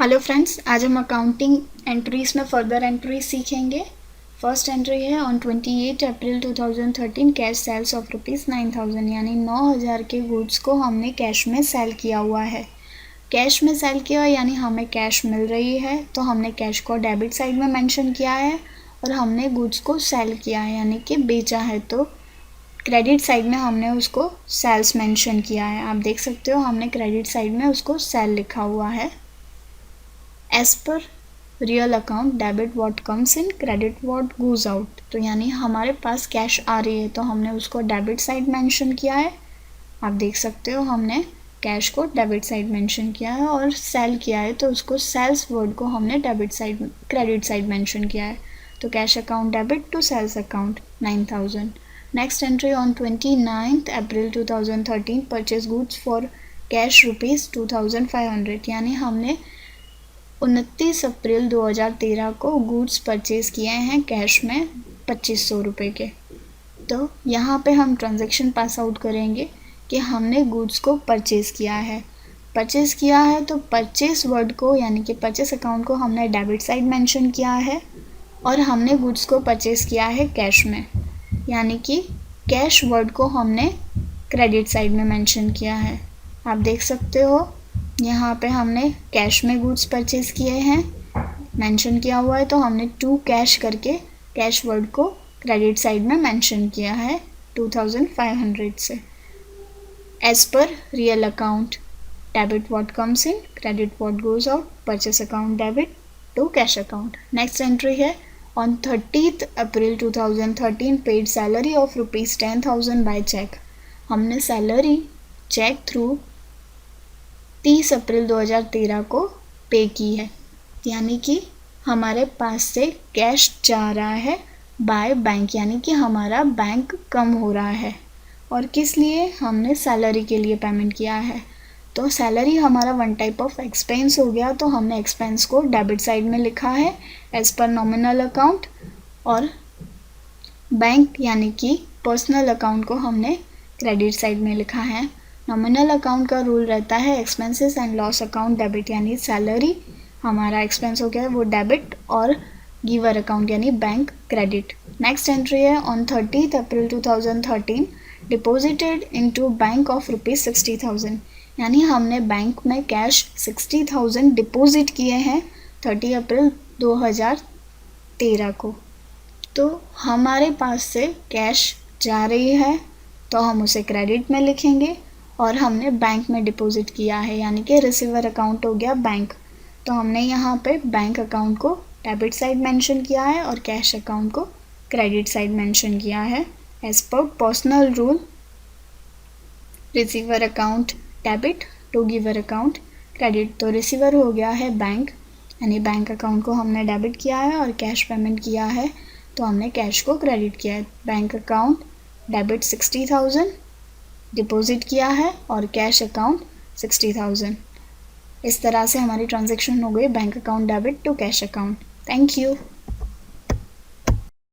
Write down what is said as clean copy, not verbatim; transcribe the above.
Hello friends, आज हम accounting entries में फर्दर एंट्रीज सीखेंगे। फर्स्ट एंट्री है on 28 April 2013 cash sales of ₹9,000 यानी 9,000 के गुड्स को हमने कैश में सेल किया हुआ है। कैश में सेल किया यानी हमें कैश मिल रही है, तो हमने कैश को डेबिट साइड में मेंशन किया है और हमने गुड्स को सेल किया है यानी कि बेचा है, तो क्रेडिट साइड में हमने उसको सेल्स मेंशन किया है। आप देख सकते हो हमने क्रेडिट साइड में उसको सेल लिखा हुआ है। As per real account debit what comes in, credit what goes out, तो यानी हमारे पास कैश आ रही है तो हमने उसको डेबिट साइड मेंशन किया है। आप देख सकते हो हमने कैश को डेबिट साइड मेंशन किया है और सेल किया है तो उसको सेल्स वर्ड को हमने debit side credit side mention किया है। तो cash account debit to sales account 9,000। Next entry on 29 April 2013 purchase goods for cash ₹2,500 यानी हमने 29 अप्रैल 2013 को गुड्स परचेज किए हैं कैश में 2,500 रुपये के। तो यहाँ पे हम ट्रांजैक्शन पास आउट करेंगे कि हमने गुड्स को परचेज़ किया है। परचेज़ किया है तो परचेस वर्ड को यानी कि परचेस अकाउंट को हमने डेबिट साइड मेंशन किया है और हमने गुड्स को परचेज़ किया है कैश में, यानी कि कैश वर्ड को हमने क्रेडिट साइड में मेंशन किया है। आप देख सकते हो यहाँ पे हमने कैश में गुड्स परचेज किए हैं, मेंशन किया हुआ है, तो हमने टू कैश करके कैश वर्ड को क्रेडिट साइड में मेंशन किया है 2,500 से। As per real account debit what comes in, credit what goes out, purchase account debit to cash account. Next entry है on 30 April 2013 paid salary of ₹10,000 by cheque. हमने salary cheque through 30 April 2013 को पे की है, यानी कि हमारे पास से कैश जा रहा है बाय बैंक, यानी कि हमारा बैंक कम हो रहा है। और किस लिए? हमने सैलरी के लिए पेमेंट किया है। तो सैलरी हमारा वन टाइप ऑफ एक्सपेंस हो गया, तो हमने एक्सपेंस को डेबिट साइड में लिखा है एज पर नॉमिनल अकाउंट, और बैंक यानी कि पर्सनल अकाउंट को हमने क्रेडिट साइड में लिखा है। नॉमिनल अकाउंट का रूल रहता है expenses and loss account debit, यानी सैलरी हमारा एक्सपेंस हो गया वो डेबिट और गिवर अकाउंट यानी बैंक क्रेडिट। नेक्स्ट एंट्री है on 30 April 2013 deposited into bank of ₹60,000 यानी हमने बैंक में कैश 60,000 डिपॉजिट किए हैं 30 अप्रैल 2013 को। तो हमारे पास से कैश जा रही है तो हम उसे क्रेडिट में लिखेंगे, और हमने बैंक में डिपॉजिट किया है यानी कि रिसीवर अकाउंट हो गया बैंक, तो हमने यहाँ पे बैंक अकाउंट को डेबिट साइड मेंशन किया है और कैश अकाउंट को क्रेडिट साइड मेंशन किया है as per personal rule. Receiver account debit to giver account credit, तो रिसीवर हो गया है बैंक, यानी बैंक अकाउंट को हमने डेबिट किया है और कैश पेमेंट किया है तो हमने कैश को क्रेडिट किया है। बैंक अकाउंट डेबिट 60,000 डिपॉजिट किया है और कैश अकाउंट 60,000। इस तरह से हमारी ट्रांजैक्शन हो गई bank account debit to cash account. Thank you.